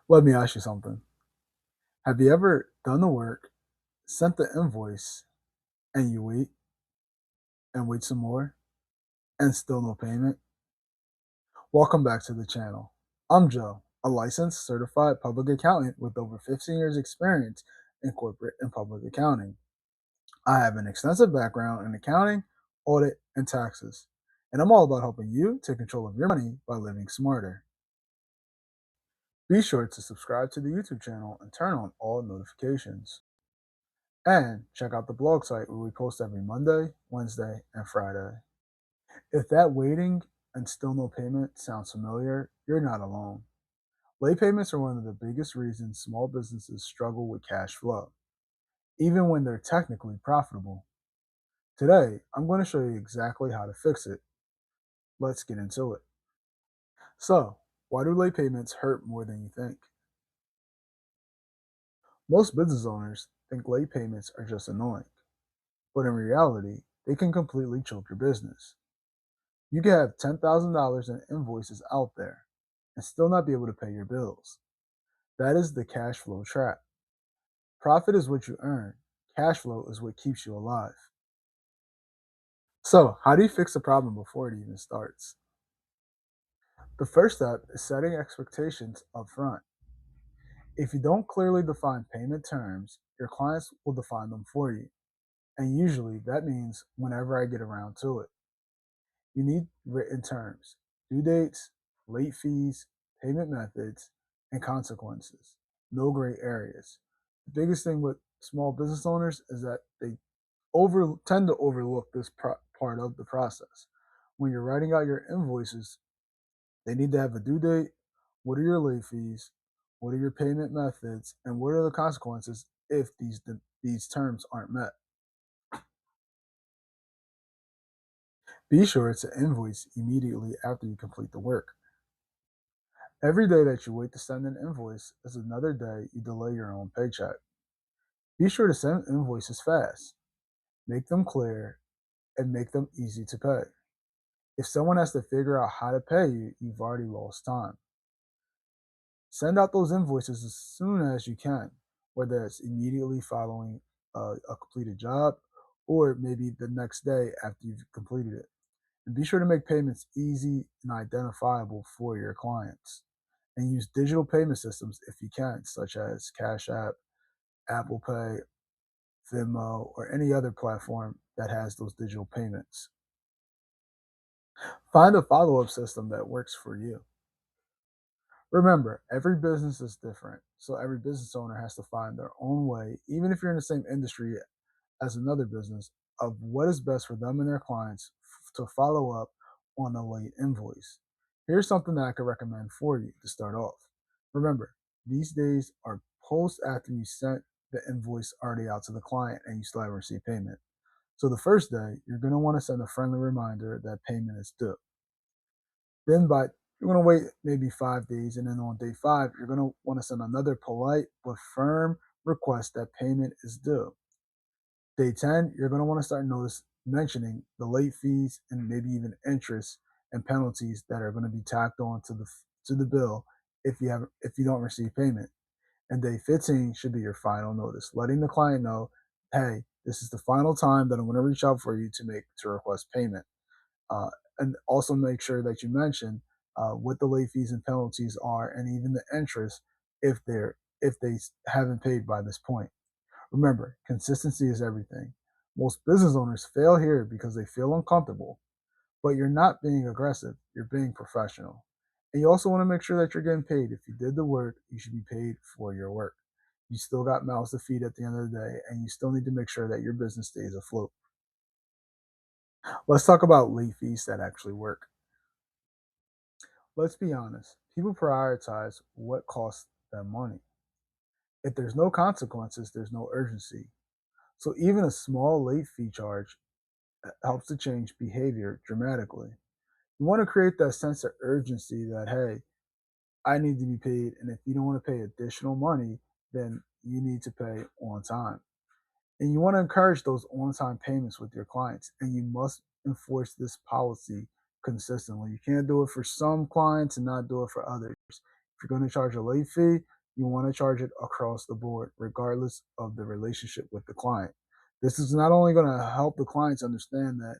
Let me ask you something. Have you ever done the work, sent the invoice, and you wait and wait some more and still no payment? Welcome back to the channel. I'm Joe, a licensed certified public accountant with over 15 years experience in corporate and public accounting. I have an extensive background in accounting, audit, and taxes, and I'm all about helping you take control of your money by living smarter. Be sure to subscribe to the YouTube channel and turn on all notifications. And check out the blog site where we post every Monday, Wednesday, and Friday. If that waiting and still no payment sounds familiar, you're not alone. Late payments are one of the biggest reasons small businesses struggle with cash flow, even when they're technically profitable. Today, I'm going to show you exactly how to fix it. Let's get into it. So, why do late payments hurt more than you think? Most business owners think late payments are just annoying, but in reality, they can completely choke your business. You can have $10,000 in invoices out there and still not be able to pay your bills. That is the cash flow trap. Profit is what you earn, cash flow is what keeps you alive. So, how do you fix the problem before it even starts? The first step is setting expectations up front. If you don't clearly define payment terms, your clients will define them for you. And usually that means whenever I get around to it. You need written terms, due dates, late fees, payment methods, and consequences. No gray areas. The biggest thing with small business owners is that they tend to overlook this part of the process. When you're writing out your invoices, they need to have a due date. What are your late fees? What are your payment methods? And what are the consequences if these terms aren't met? Be sure to invoice immediately after you complete the work. Every day that you wait to send an invoice is another day you delay your own paycheck. Be sure to send invoices fast, make them clear, and make them easy to pay. If someone has to figure out how to pay you, you've already lost time. Send out those invoices as soon as you can, whether it's immediately following a completed job or maybe the next day after you've completed it. And be sure to make payments easy and identifiable for your clients. And use digital payment systems if you can, such as Cash App, Apple Pay, Venmo, or any other platform that has those digital payments. Find a follow up system that works for you. Remember, every business is different, so every business owner has to find their own way, even if you're in the same industry as another business, of what is best for them and their clients to follow up on a late invoice. Here's something that I could recommend for you to start off. Remember, these days are post after you sent the invoice already out to the client and you still haven't received payment. So the first day, you're going to want to send a friendly reminder that payment is due. Then you're going to wait maybe 5 days, and then on day 5, you're going to want to send another polite but firm request that payment is due. Day 10, you're going to want to start mentioning the late fees and maybe even interest and penalties that are going to be tacked on to the bill if you don't receive payment. And day 15 should be your final notice, letting the client know, hey, this is the final time that I'm going to reach out for you to request payment. Uh, and also make sure that you mention what the late fees and penalties are, and even the interest if they haven't paid by this point. Remember, consistency is everything. Most business owners fail here because they feel uncomfortable, but you're not being aggressive, you're being professional. And you also want to make sure that you're getting paid. If you did the work, you should be paid for your work. You still got mouths to feed at the end of the day, and you still need to make sure that your business stays afloat. Let's talk about late fees that actually work. Let's be honest, people prioritize what costs them money. If there's no consequences, there's no urgency. So even a small late fee charge helps to change behavior dramatically. You want to create that sense of urgency that, hey, I need to be paid. And if you don't want to pay additional money, then you need to pay on time. And you want to encourage those on time payments with your clients. And you must enforce this policy consistently. You can't do it for some clients and not do it for others. If you're going to charge a late fee, you want to charge it across the board, regardless of the relationship with the client. This is not only going to help the clients understand that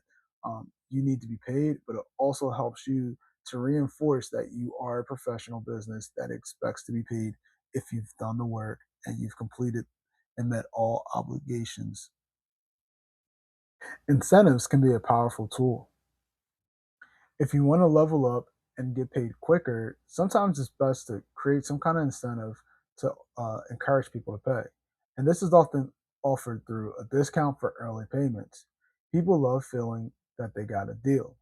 you need to be paid, but it also helps you to reinforce that you are a professional business that expects to be paid if you've done the work and you've completed and met all obligations. Incentives can be a powerful tool. If you want to level up and get paid quicker, sometimes it's best to create some kind of incentive to encourage people to pay. And this is often offered through a discount for early payments. People love feeling that they got a deal.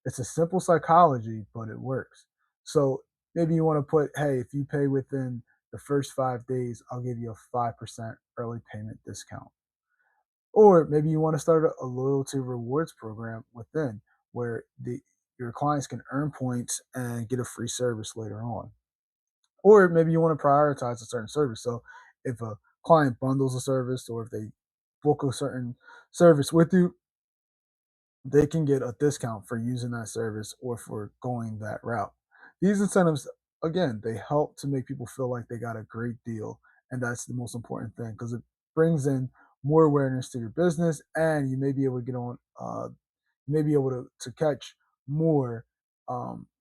It's a simple psychology, but it works. So maybe you want to put, hey, if you pay within the first 5 days, I'll give you a 5% early payment discount. Or maybe you want to start a loyalty rewards program within where your clients can earn points and get a free service later on. Or maybe you want to prioritize a certain service. So if a client bundles a service or if they book a certain service with you, they can get a discount for using that service or for going that route. These incentives, again, they help to make people feel like they got a great deal. And that's the most important thing because it brings in more awareness to your business and you may be able to get on, you may be able to catch more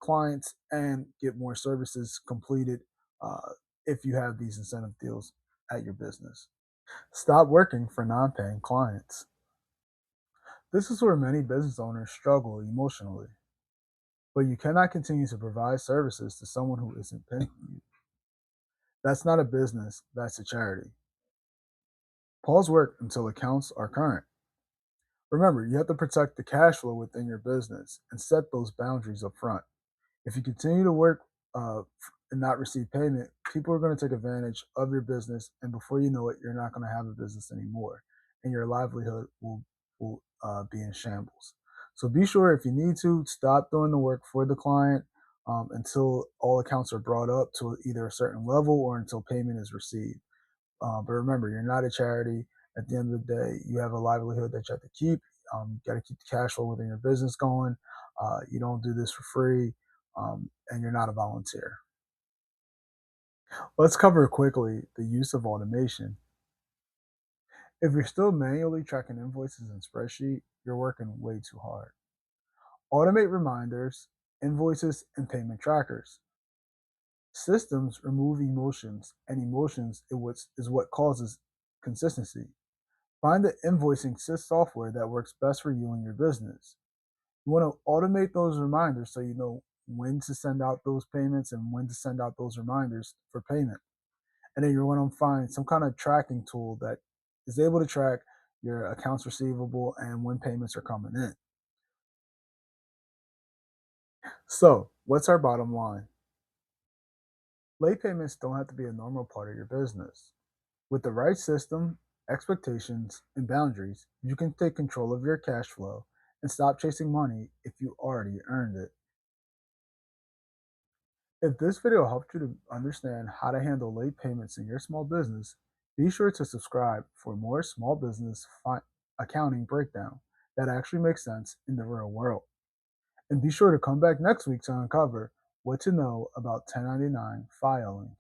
clients and get more services completed uh, if you have these incentive deals at your business. Stop working for non paying clients. This is where many business owners struggle emotionally, but you cannot continue to provide services to someone who isn't paying you. That's not a business, that's a charity. Pause work until accounts are current. Remember, you have to protect the cash flow within your business and set those boundaries up front. If you continue to work and not receive payment, people are going to take advantage of your business, and before you know it, you're not going to have a business anymore, and your livelihood will be in shambles. So be sure if you need to stop doing the work for the client until all accounts are brought up to either a certain level or until payment is received. But remember, you're not a charity. At the end of the day, you have a livelihood that you have to keep. You got to keep the cash flow within your business going. You don't do this for free, and you're not a volunteer. Let's cover quickly the use of automation. If you're still manually tracking invoices in spreadsheet, you're working way too hard. Automate reminders, invoices, and payment trackers. Systems remove emotions, and emotions is what causes consistency. Find the invoicing software that works best for you and your business. You want to automate those reminders so you know when to send out those payments and when to send out those reminders for payment. And then you're going to find some kind of tracking tool that is able to track your accounts receivable and when payments are coming in. So, what's our bottom line? Late payments don't have to be a normal part of your business. With the right system, expectations, and boundaries, you can take control of your cash flow and stop chasing money if you already earned it. If this video helped you to understand how to handle late payments in your small business, be sure to subscribe for more small business accounting breakdown that actually makes sense in the real world. And be sure to come back next week to uncover what to know about 1099 filing.